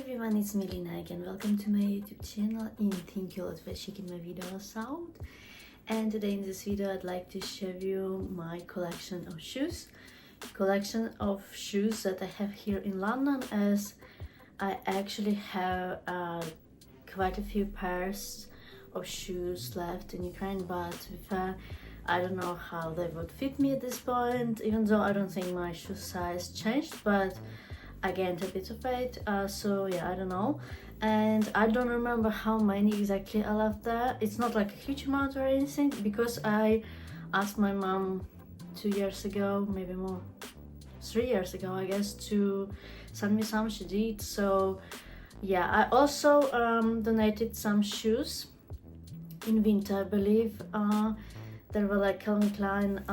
everyone, it's Melina again. Welcome to my YouTube channel and thank you a lot for checking my videos out. And today in this video I'd like to show you my collection of shoes. That I have here in London, as I actually have quite a few pairs of shoes left in Ukraine, but to be fair, I don't know how they would fit me at this point, even though I don't think my shoe size changed, but I gained a bit of weight, so yeah, I don't know. And I don't remember how many exactly I left there. It's not like a huge amount or anything, because I asked my mom 2 years ago, maybe more, 3 years ago I guess, to send me some. She did. So yeah, I also donated some shoes in winter, I believe. There were like Calvin Klein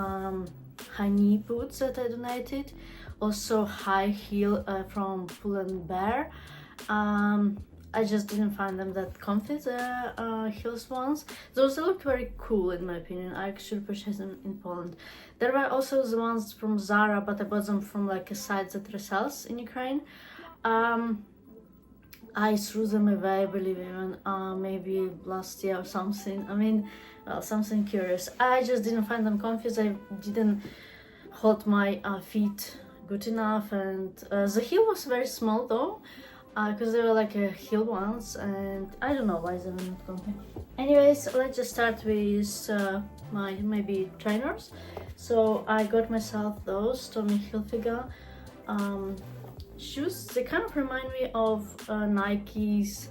high knee boots that I donated, also high heel from Pull & Bear. I just didn't find them that comfy, the heels ones. Those look very cool in my opinion. I actually purchased them in Poland. There were also the ones from Zara, but I bought them from like a site that resells in Ukraine. I threw them away, I believe, even maybe last year or something. I mean, well, something curious. I just didn't find them comfy. They didn't hold my feet good enough, and the heel was very small though, because they were like heel ones, and I don't know why they were not comfy. Anyways, let's just start with my maybe trainers. So I got myself those Tommy Hilfiger shoes. They kind of remind me of Nike's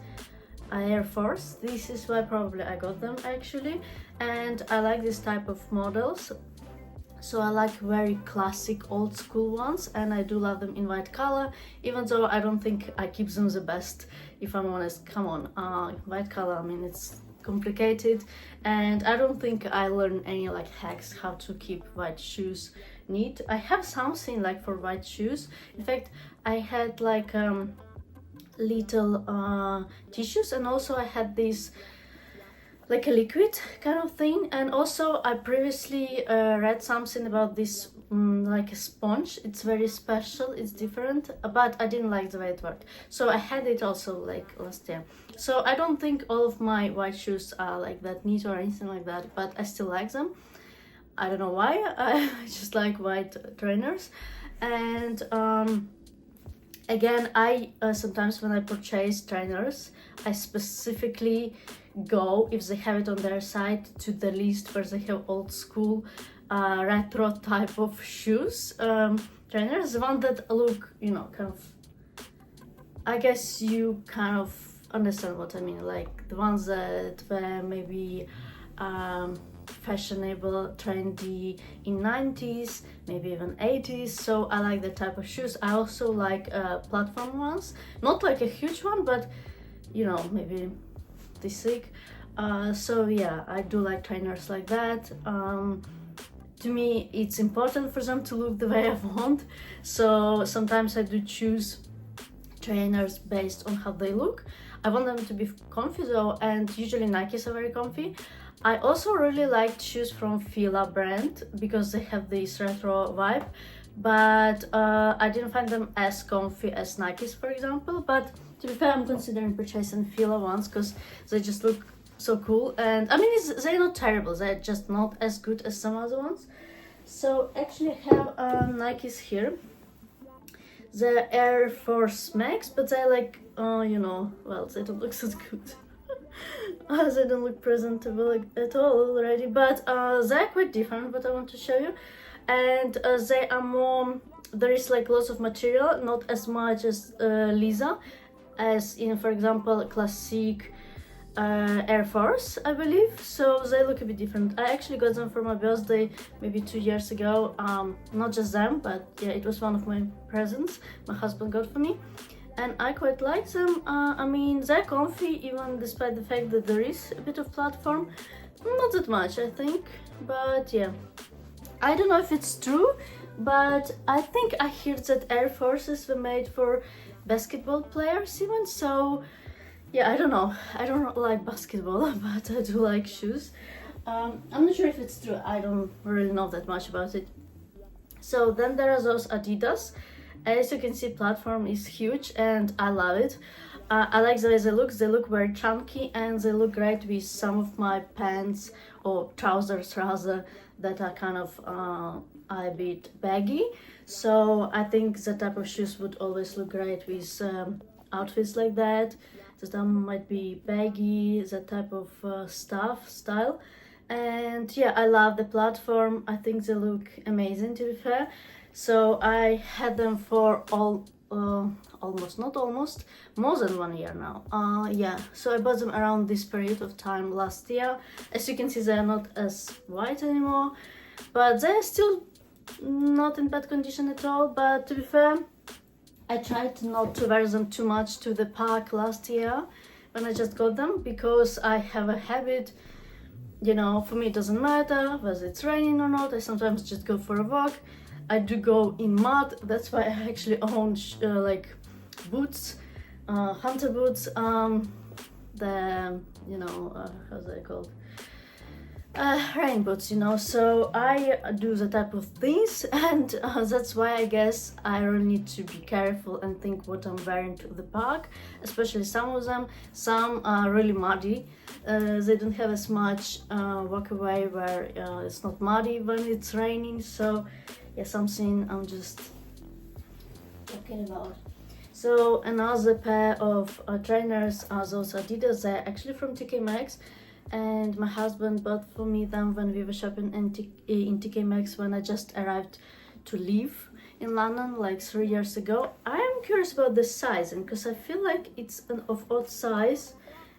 Air Force. This is why probably I got them actually, and I like this type of models. So I like very classic old school ones, and I do love them in white color, even though I don't think I keep them the best, if I'm honest. Come on, white color, I mean, it's complicated, and I don't think I learned any like hacks how to keep white shoes neat. I have something like for white shoes. In fact, I had like little tissues, and also I had this like a liquid kind of thing. And also I previously read something about this like a sponge. It's very special, it's different, but I didn't like the way it worked, so I had it also like last year. So I don't think all of my white shoes are like that neat or anything like that, but I still like them. I don't know why. I just like white trainers. And again, I sometimes when I purchase trainers, I specifically go, if they have it on their site, to the list where they have old school retro type of shoes, trainers, the one that look, you know, kind of, I guess you kind of understand what I mean, like the ones that were maybe fashionable, trendy in 90s, maybe even 80s. So I like that type of shoes. I also like platform ones, not like a huge one, but you know, maybe this thick. So yeah, I do like trainers like that. To me, it's important for them to look the way I want, so sometimes I do choose trainers based on how they look. I want them to be comfy though, and usually Nikes are very comfy. I also really liked shoes from Fila brand because they have this retro vibe, but I didn't find them as comfy as Nikes, for example. But to be fair, I'm considering purchasing Fila ones because they just look so cool, and I mean, they're not terrible, they're just not as good as some other ones. So actually I have Nikes here, the Air Force Max, but they're like, you know, well, they don't look so good. They don't look presentable at all already, but they're quite different, what I want to show you. And they are more, there is like lots of material, not as much as leather as in, for example, classic Air Force, I believe. So they look a bit different. I actually got them for my birthday maybe 2 years ago. Not just them, but yeah, it was one of my presents my husband got for me, and I quite like them. I mean, they're comfy even despite the fact that there is a bit of platform. Not that much, I think, but yeah, I don't know if it's true, but I think I heard that Air Forces were made for basketball players even. So yeah, I don't know, I don't like basketball, but I do like shoes. I'm not sure if it's true, I don't really know that much about it. So then there are those Adidas, As you can see, platform is huge and I love it. I like the way they look very chunky and they look great with some of my pants or trousers rather that are kind of a bit baggy. So I think the type of shoes would always look great with outfits like that. That might be baggy, that type of style. And yeah, I love the platform. I think they look amazing, to be fair. So I had them for more than 1 year now. Yeah, so I bought them around this period of time last year. As you can see, they are not as white anymore, but they're still not in bad condition at all. But to be fair, I tried not to wear them too much to the park last year when I just got them, because I have a habit, you know, for me it doesn't matter whether it's raining or not. I sometimes just go for a walk. I do go in mud. That's why I actually own like boots, hunter boots, the, you know, how's that called? Rain boots, you know. So I do the type of things, and that's why I guess I really need to be careful and think what I'm wearing to the park, especially some of them. Some are really muddy. They don't have as much walkaway where it's not muddy when it's raining. So yeah, something I'm just talking about. So another pair of trainers are those Adidas. They're actually from TK Maxx, and my husband bought for me them when we were shopping in TK Maxx when I just arrived to live in London like 3 years ago. I'm curious about the sizing because I feel like it's an of odd size,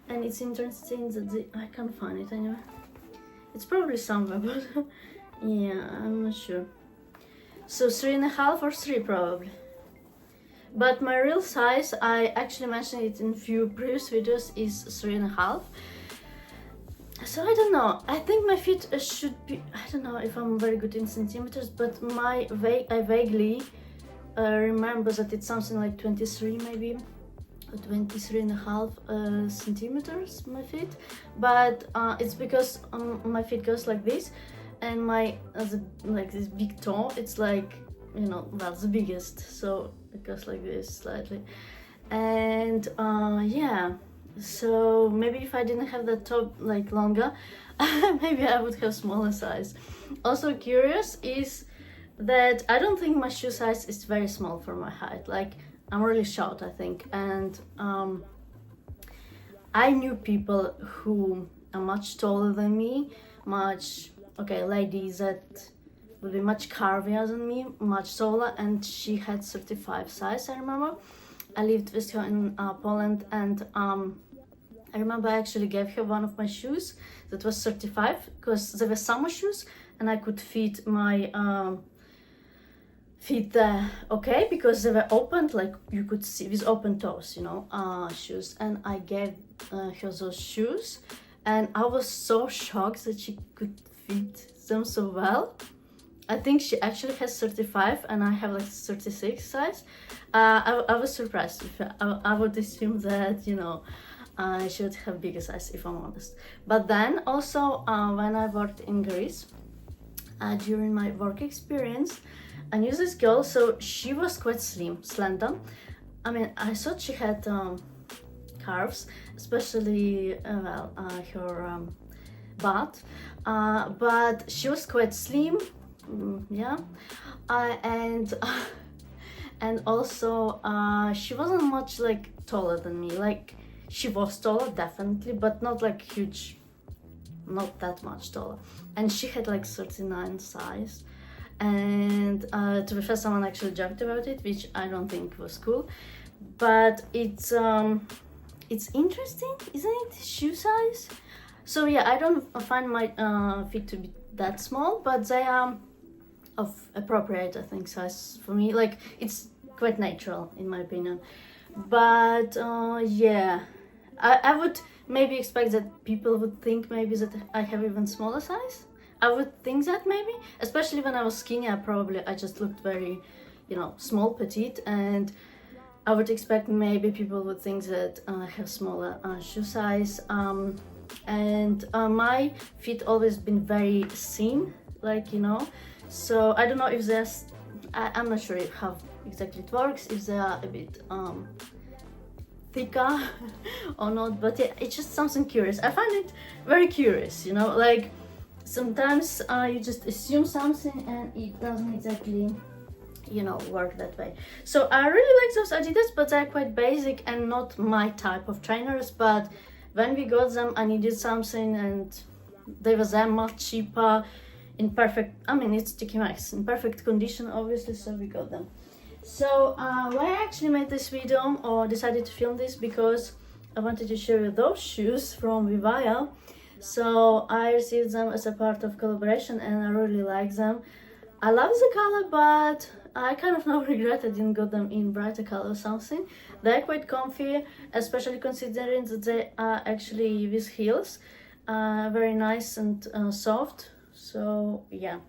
and it's interesting that I can't find it anyway. It's probably somewhere, but yeah, I'm not sure. So 3.5 or 3 probably. But my real size, I actually mentioned it in a few previous videos, is 3.5. So I don't know. I think my feet should be, I don't know if I'm very good in centimeters, but I vaguely remember that it's something like 23 maybe, or 23.5 centimeters, my feet. But it's because my feet goes like this, and my like this big toe, it's like, you know, well, the biggest, so it goes like this slightly. And yeah, so maybe if I didn't have the toe like longer, maybe I would have smaller size. Also curious is that I don't think my shoe size is very small for my height. Like, I'm really short, I think, and I knew people who are much taller than me, ladies that would be much curvier than me, much taller, and she had 35 size, I remember. I lived with her in Poland, and I remember I actually gave her one of my shoes that was 35, because they were summer shoes and I could fit my feet there okay, because they were opened, like you could see, with open toes, you know, shoes. And I gave her those shoes, and I was so shocked that she could fit them so well. I think she actually has 35 and I have like 36 size. I was surprised. I would assume that, you know, I should have bigger size, if I'm honest. But then also when I worked in Greece, during my work experience, I knew this girl. So she was quite slim, slender. I mean, I thought she had curves, especially her butt, but she was quite slim. Yeah, and also she wasn't much like taller than me. Like, she was taller definitely, but not like huge, not that much taller. And she had like 39 size, and to be fair, someone actually joked about it, which I don't think was cool, but it's interesting, isn't it? Shoe size. So yeah, I don't find my feet to be that small, but they are of appropriate, I think, size for me. Like, it's quite natural in my opinion. But yeah, I would maybe expect that people would think maybe that I have even smaller size. I would think that maybe, especially when I was skinny, I just looked very, you know, small, petite, and I would expect maybe people would think that I have smaller shoe size. And my feet always been very thin, like, you know, so I don't know if there's, I'm not sure how exactly it works, if they are a bit thicker or not. But yeah, it's just something curious. I find it very curious, you know, like sometimes you just assume something and it doesn't exactly, you know, work that way. So I really like those Adidas, but they're quite basic and not my type of trainers. But when we got them, I needed something and they were that much cheaper, in perfect, I mean, it's TK Maxx, in perfect condition obviously, so we got them. So why I actually made this video or decided to film this, because I wanted to show you those shoes from Vivaya. So I received them as a part of collaboration and I really like them. I love the color, but I kind of now regret I didn't got them in brighter color or something. They're quite comfy, especially considering that they are actually with heels. Very nice and soft. So yeah.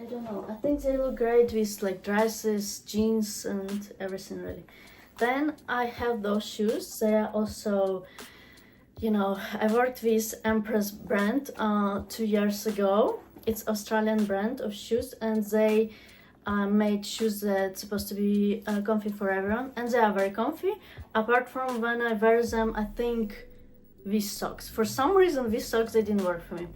I don't know, I think they look great with like dresses, jeans and everything really. Then I have those shoes. They are also, you know, I worked with Empress brand 2 years ago. It's Australian brand of shoes and they made shoes that's supposed to be comfy for everyone, and they are very comfy, apart from when I wear them, I think, with socks. For some reason with socks they didn't work for me.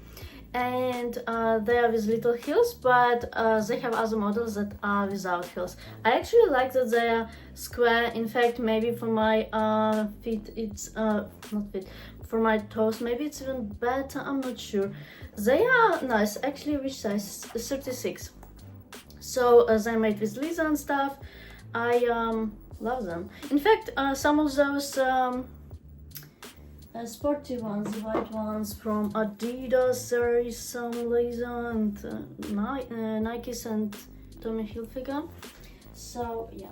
And they are with little heels, but they have other models that are without heels. I actually like that they are square. In fact, maybe for my feet it's not feet, for my toes maybe it's even better, I'm not sure. They are nice. Actually, which size? 36. So they're made with leather and stuff. I love them. In fact, some of those sporty ones, the white ones from Adidas, there is some leather and Nikes and Tommy Hilfiger. So yeah.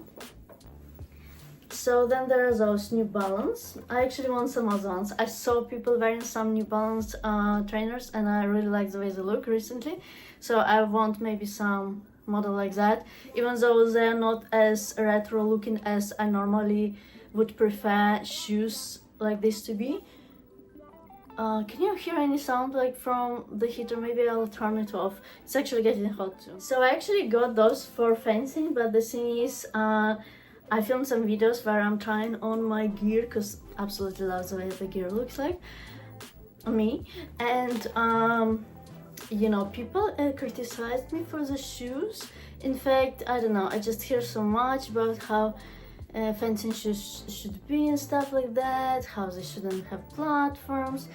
So then there are those New Balance. I actually want some other ones. I saw people wearing some New Balance trainers and I really like the way they look recently. So I want maybe some model like that, even though they're not as retro looking as I normally would prefer shoes like this to be. Can you hear any sound like from the heater? Maybe I'll turn it off. It's actually getting hot too. So I actually got those for fencing, but the thing is, I filmed some videos where I'm trying on my gear because I absolutely love the way the gear looks like on me. And you know, people criticized me for the shoes. In fact, I don't know, I just hear so much about how fencing shoes should be and stuff like that, how they shouldn't have platforms,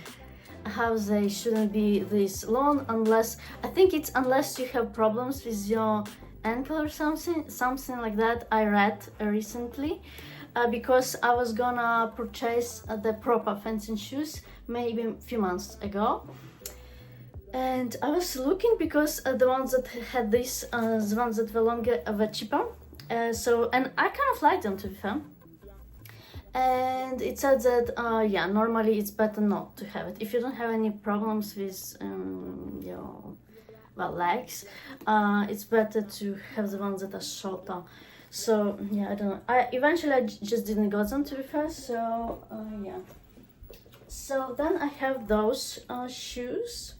how they shouldn't be this long unless, I think it's unless you have problems with your ankle or something like that. I read recently because I was gonna purchase the proper fencing shoes maybe a few months ago, and I was looking because the ones that had this, the ones that were longer were cheaper. So, and I kind of like them, to be fair. And it said that, yeah, normally it's better not to have it. If you don't have any problems with your, well, legs, it's better to have the ones that are shorter. So, yeah, I don't know. I just didn't got them, to be fair, so, yeah. So then I have those shoes.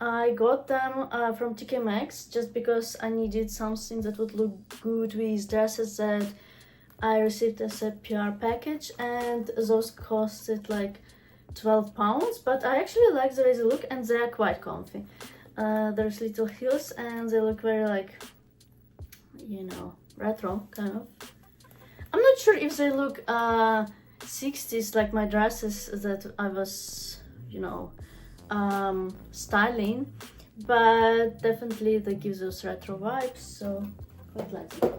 I got them from TK Maxx just because I needed something that would look good with dresses that I received as a PR package, and those costed like £12, but I actually like the way they look and they are quite comfy. There's little heels and they look very like, you know, retro kind of. I'm not sure if they look 60s like my dresses that I was, you know, styling, but definitely they give those retro vibes, so quite like it.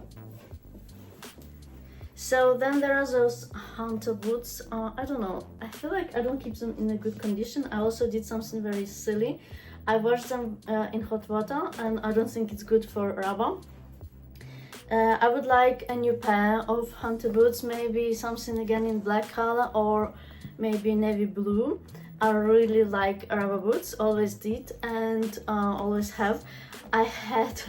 So then there are those hunter boots. I don't know, I feel like I don't keep them in a good condition. I also did something very silly. I washed them in hot water and I don't think it's good for rubber. I would like a new pair of hunter boots, maybe something again in black color or maybe navy blue. I really like rubber boots, always did and always have. I had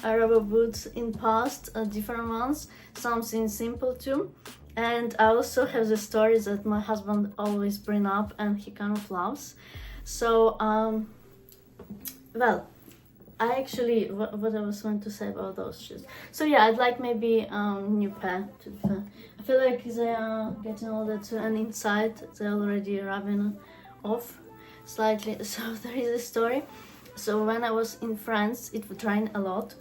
rubber boots in past, different ones, something simple too. And I also have the stories that my husband always bring up and he kind of loves. So, well, I actually, what I was going to say about those shoes. So yeah, I'd like maybe new pair, to be fair. I feel like they are getting older too, and inside they're already rubbing off slightly. So there is a story. So when I was in France, it would rain a lot,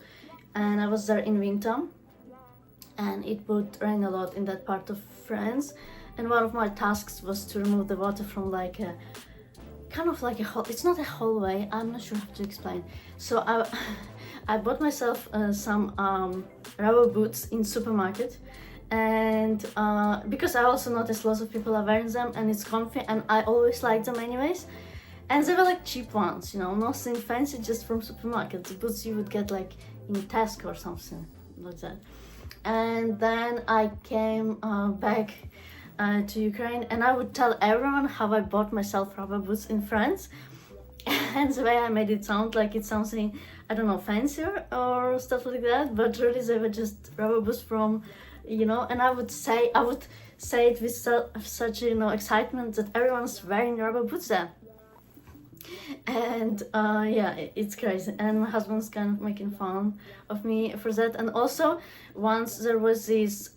and I was there in winter, and it would rain a lot in that part of France. And one of my tasks was to remove the water from like a kind of like a hole. It's not a hallway. I'm not sure how to explain. So I bought myself some rubber boots in supermarket, and because I also noticed lots of people are wearing them, and it's comfy, and I always like them anyways. And they were like cheap ones, you know, nothing fancy, just from supermarket. The boots you would get like in Tesco or something like that. And then I came back to Ukraine, and I would tell everyone how I bought myself rubber boots in France. And the way I made it sound like it's something, I don't know, fancier or stuff like that, but really they were just rubber boots from, you know. And I would say it with such, you know, excitement that everyone's wearing rubber boots there. And yeah, it's crazy, and my husband's kind of making fun of me for that. And also once there was this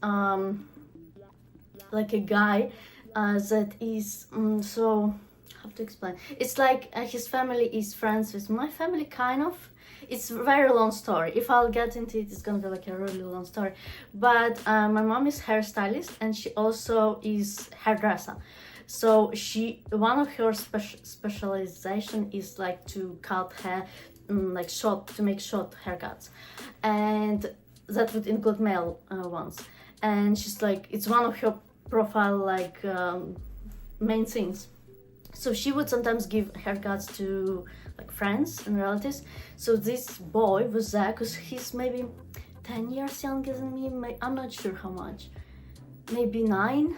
like a guy that is so, how to explain, it's like his family is friends with my family, kind of. It's a very long story. If I'll get into it, it's gonna be like a really long story. But my mom is hairstylist, and she also is hairdresser. So one of her specialization is like to cut hair, like short, to make short haircuts, and that would include male ones. And she's like, it's one of her profile like main things. So she would sometimes give haircuts to like friends and relatives. So this boy was there because he's maybe 10 years younger than me. I'm not sure how much, maybe 9.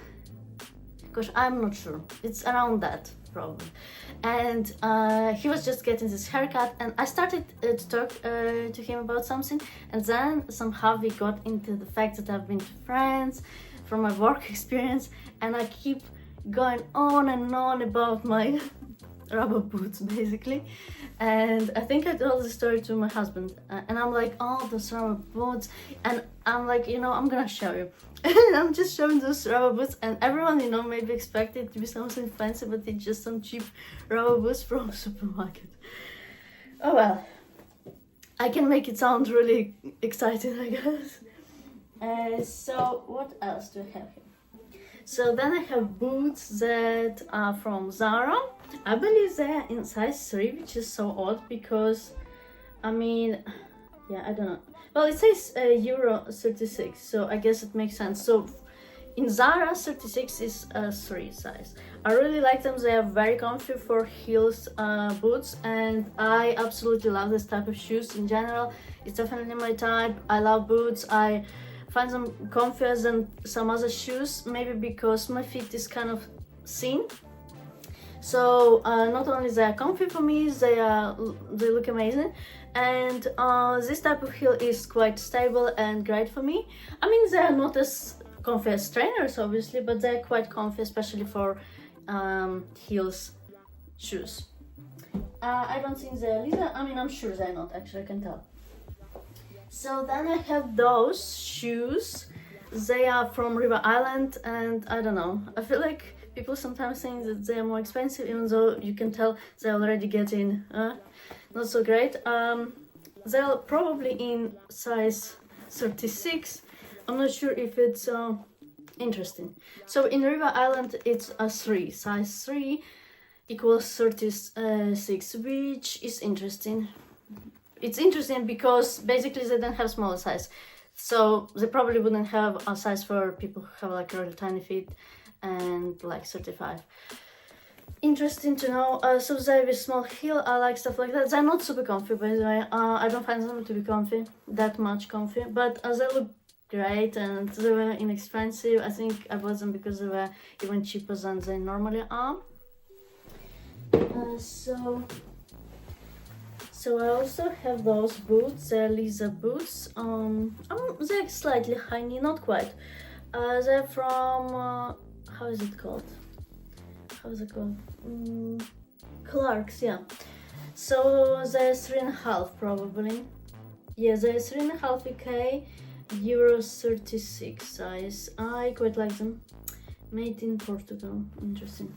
Gosh, I'm not sure. It's around that, probably. And he was just getting this haircut, and I started to talk to him about something, and then somehow we got into the fact that I've been to France from my work experience, and I keep going on and on about my rubber boots, basically. And I think I told the story to my husband, and I'm like, oh, those rubber boots, and I'm like, you know, I'm gonna show you. And I'm just showing those rubber boots, and everyone, you know, maybe expected it to be something fancy, but it's just some cheap rubber boots from a supermarket. Oh well, I can make it sound really exciting, I guess. So what else do I have here? So then I have boots that are from Zara. I believe they're in size 3, which is so odd because, I mean, yeah, I don't know. Well, it says Euro 36, so I guess it makes sense. So in Zara, 36 is a 3 size. I really like them. They are very comfy for heels boots, and I absolutely love this type of shoes in general. It's definitely my type. I love boots. I find them comfier than some other shoes, maybe because my feet is kind of thin. So not only they are comfy for me, they look amazing, and this type of heel is quite stable and great for me. I mean, they are not as comfy as trainers, obviously, but they're quite comfy, especially for heels shoes. I don't think they're leather. I mean, I'm sure they're not, actually, I can tell. So then I have those shoes. They are from River Island, and I don't know, I feel like people sometimes think that they are more expensive, even though you can tell they're already getting not so great. They're probably in size 36. I'm not sure if it's interesting. So in River Island it's a 3, size 3 equals 36, which is interesting. It's interesting because basically they don't have smaller size, so they probably wouldn't have a size for people who have like really tiny feet and like 35. Interesting to know. So they have a small heel. I like stuff like that. They're not super comfy, by the way. I don't find them to be comfy, that much comfy, but they look great, and they were inexpensive. I think I bought them because they were even cheaper than they normally are. So I also have those boots. They're leather boots. They're slightly high knee, not quite. They're from how is it called? Clark's, yeah. So they're 3.5 probably. Yeah, they're 3.5 UK, euros 36 size. I quite like them. Made in Portugal. Interesting.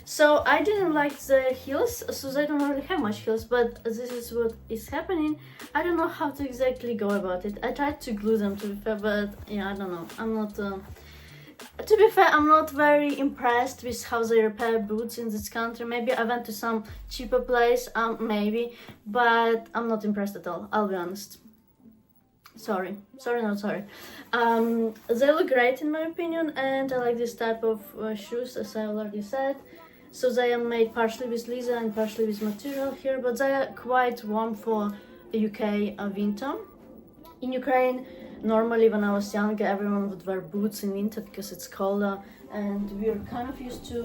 So I didn't like the heels, so they don't really have much heels, but this is what is happening. I don't know how to exactly go about it. I tried to glue them, to be fair, but yeah, I don't know. I'm not... to be fair, I'm not very impressed with how they repair boots in this country. Maybe I went to some cheaper place, maybe, but I'm not impressed at all, I'll be honest. Sorry, not sorry. They look great in my opinion, and I like this type of shoes, as I already said. So they are made partially with leather and partially with material here, but they are quite warm for UK winter. In Ukraine, normally when I was younger, everyone would wear boots in winter because it's colder, and we're kind of used to,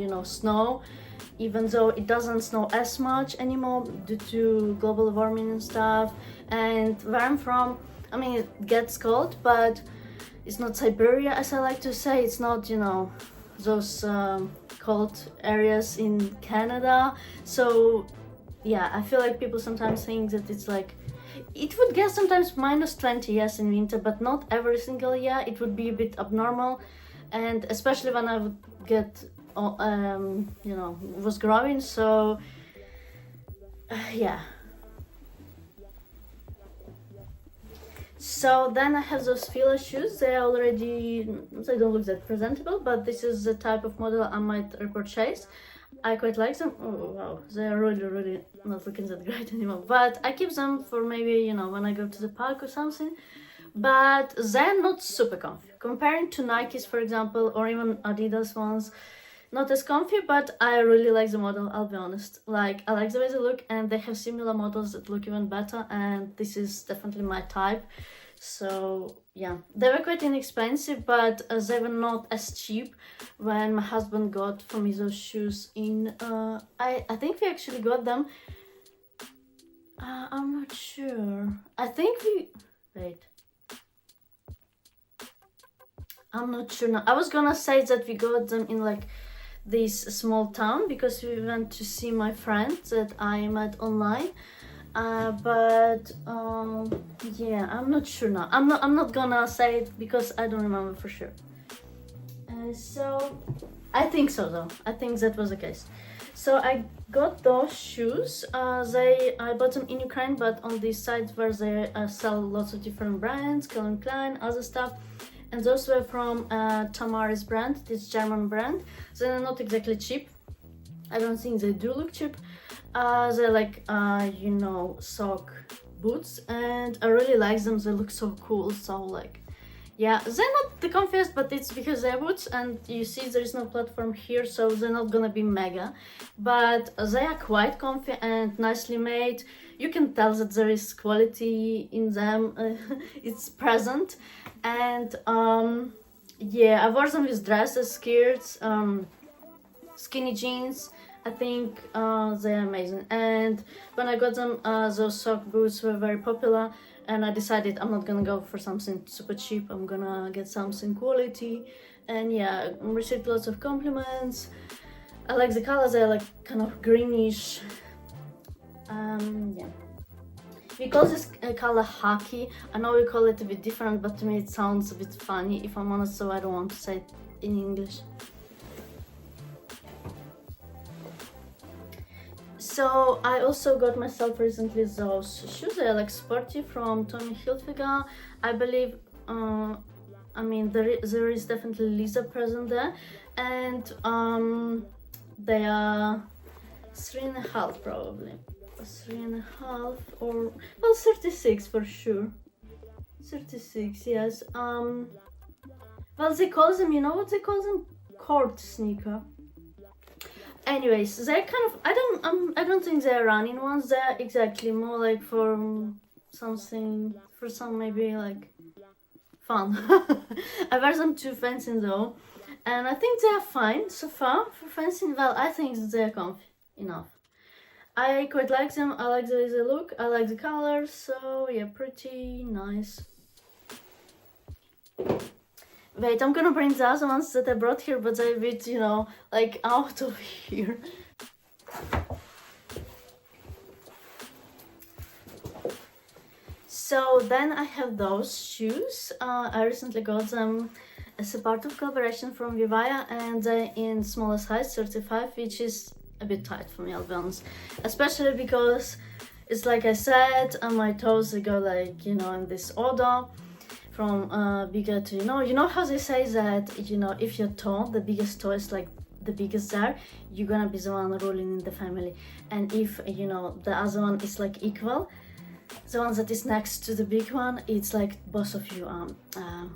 you know, snow, even though it doesn't snow as much anymore due to global warming and stuff. And where I'm from, I mean, it gets cold, but it's not Siberia, as I like to say. It's not, you know, those cold areas in Canada. So yeah, I feel like people sometimes think that it's like, it would get sometimes -20, yes, in winter, but not every single year. It would be a bit abnormal, and especially when I would get, you know, was growing. So yeah. So then I have those Fila shoes. They don't look that presentable, but this is the type of model I might repurchase. I quite like them. Oh wow, they are really not looking that great anymore. But I keep them for maybe, you know, when I go to the park or something. But they're not super comfy. Comparing to Nikes, for example, or even Adidas ones, not as comfy, but I really like the model, I'll be honest. Like, I like the way they look, and they have similar models that look even better, and this is definitely my type. So yeah, they were quite inexpensive, but they were not as cheap when my husband got for me those shoes in I think we actually got them, I'm not sure, I think we, wait, I'm not sure now. I was gonna say that we got them in like this small town because we went to see my friend that I met online, but yeah, I'm not sure now. I'm not gonna say it because I don't remember for sure. So I think so though. I think that was the case. So I got those shoes. I bought them in Ukraine, but on this site where they sell lots of different brands, Calvin Klein, other stuff. And those were from Tamara's brand, this German brand. They're not exactly cheap. I don't think they do look cheap. They're like, you know, sock boots, and I really like them. They look so cool. So like, yeah, they're not the comfiest, but it's because they're boots, and you see there is no platform here, so they're not gonna be mega. But they are quite comfy and nicely made. You can tell that there is quality in them. It's present. And yeah, I wore them with dresses, skirts, skinny jeans. I think they're amazing. And when I got them, those sock boots were very popular, and I decided I'm not gonna go for something super cheap. I'm gonna get something quality. And yeah, I received lots of compliments. I like the colors. They're like kind of greenish. Yeah. We call this color hockey. I know we call it a bit different, but to me it sounds a bit funny, if I'm honest, so I don't want to say it in English. So I also got myself recently those shoes. They are like sporty from Tommy Hilfiger. I believe, I mean, there is definitely leather present there, and they are 3.5 probably. 3.5 or well 36 for sure. 36, yes. Well, they call them, you know what they call them? Court sneaker. Anyways, they're kind of, I don't think they're running ones. They're exactly more like for something, for some maybe like fun. I wear them to fencing though, and I think they're fine so far for fencing. Well, I think they're comfy enough. I quite like them. I like the way they look. I like the colors. So yeah, pretty nice. Wait, I'm gonna bring the other ones that I brought here, but they're a bit, you know, like out of here. So then I have those shoes. I recently got them as a part of collaboration from Vivaya, and they're in smaller size, 35, which is a bit tight for me, I'll be honest. Especially because it's like I said, on my toes they go like, you know, in this order from bigger to, you know how they say that, you know, if your toe, the biggest toe is like the biggest there, you're gonna be the one ruling in the family. And if, you know, the other one is like equal, the one that is next to the big one, it's like both of you are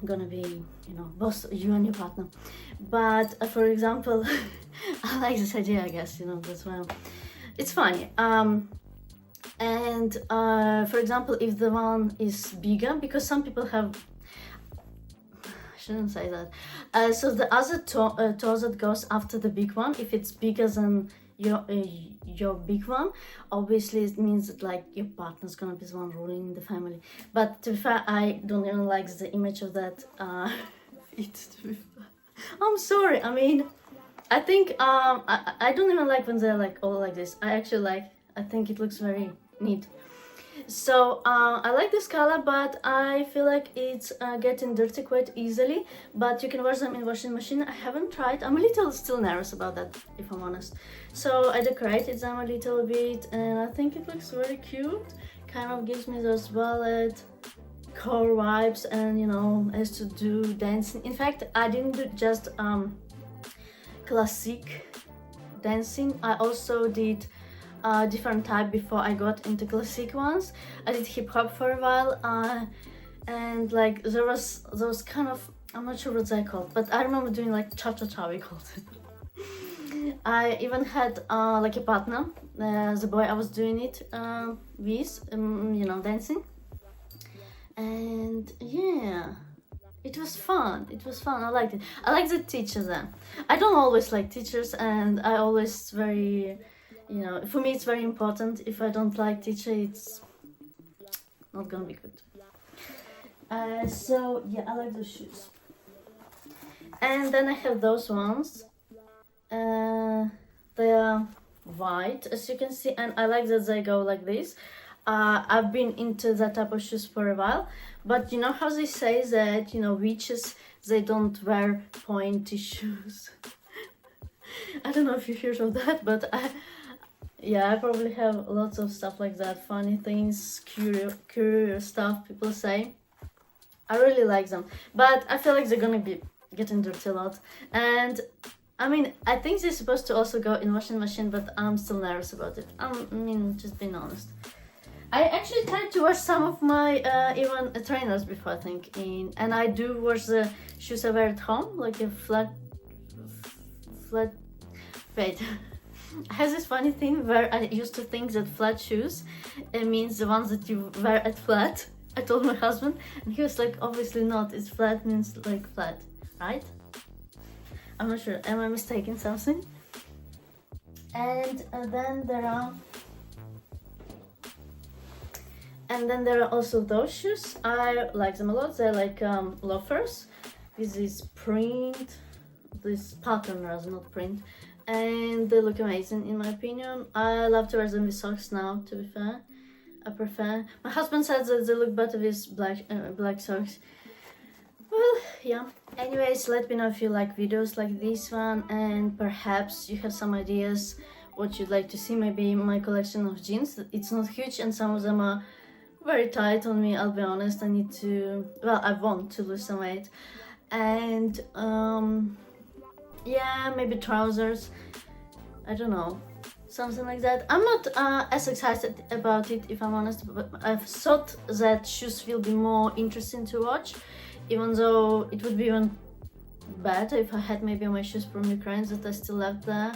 gonna be, you know, both you and your partner. But for example, I like this idea, I guess, you know, that's why it's funny. And for example, if the one is bigger, because some people have, I shouldn't say that, so the other toe that goes after the big one, if it's bigger than your big one, obviously it means that like your partner's gonna be the one ruling the family. But to be fair, I don't even like the image of that I'm sorry, I mean, I think I don't even like when they're like all like this. I think it looks very neat. So I like this color, but I feel like it's getting dirty quite easily. But you can wash them in washing machine. I haven't tried. I'm a little still nervous about that, if I'm honest. So I decorated them a little bit, and I think it looks very cute. Kind of gives me those ballet core vibes, and you know, has to do dancing. In fact, I didn't do just classic dancing. I also did different type before I got into classic ones. I did hip hop for a while, and like there was those kind of, I'm not sure what they're called, but I remember doing like cha-cha-cha, we called it. I even had like a partner, the boy I was doing it with, you know, dancing. And yeah, it was fun. I liked it. I like the teacher there. I don't always like teachers, and I always very, you know, for me it's very important. If I don't like teacher, it's not gonna be good. So yeah, I like those shoes. And then I have those ones. They are white, as you can see, and I like that they go like this. I've been into that type of shoes for a while, but you know how they say that, you know, witches, they don't wear pointy shoes. I don't know if you heard of that, but I probably have lots of stuff like that, funny things, curious stuff people say. I really like them, but I feel like they're gonna be getting dirty a lot. And I mean, I think they're supposed to also go in washing machine, but I'm still nervous about it. I mean, just being honest. I actually tried to wash some of my even trainers before, I think, and I do wash the shoes I wear at home, like a flat. Wait, I have this funny thing where I used to think that flat shoes means the ones that you wear at flat. I told my husband, and he was like, obviously not. It's flat means like flat, right? I'm not sure. Am I mistaken something? And then there are. And then there are also those shoes. I like them a lot. They're like loafers with this print, this pattern rather, not print. And they look amazing in my opinion. I love to wear them with socks now, to be fair. I prefer. My husband said that they look better with black socks. Well, yeah. Anyways, let me know if you like videos like this one, and perhaps you have some ideas what you'd like to see. Maybe my collection of jeans. It's not huge, and some of them are very tight on me, I'll be honest. I want to lose some weight. And yeah, maybe trousers, I don't know, something like that. I'm not as excited about it, if I'm honest, but I thought that shoes will be more interesting to watch, even though it would be even better if I had maybe my shoes from Ukraine that I still left there.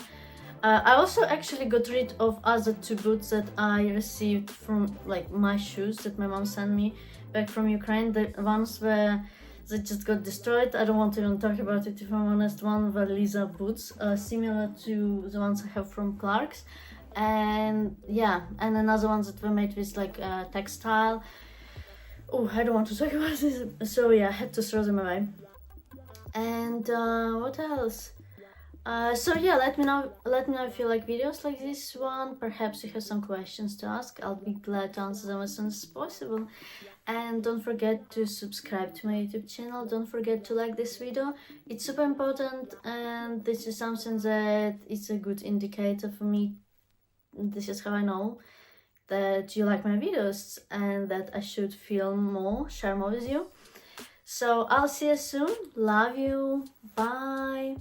I also actually got rid of other two boots that I received from, like, my shoes that my mom sent me back from Ukraine. The ones where they just got destroyed. I don't want to even talk about it, if I'm honest. One were Lisa boots, similar to the ones I have from Clark's. And yeah, and another ones that were made with like textile. Oh, I don't want to talk about this. So yeah, I had to throw them away. And what else? So yeah, let me know if you like videos like this one. Perhaps you have some questions to ask. I'll be glad to answer them as soon as possible. And don't forget to subscribe to my YouTube channel. Don't forget to like this video. It's super important, and this is something that is a good indicator for me. This is how I know that you like my videos and that I should share more with you. So I'll see you soon. Love you. Bye.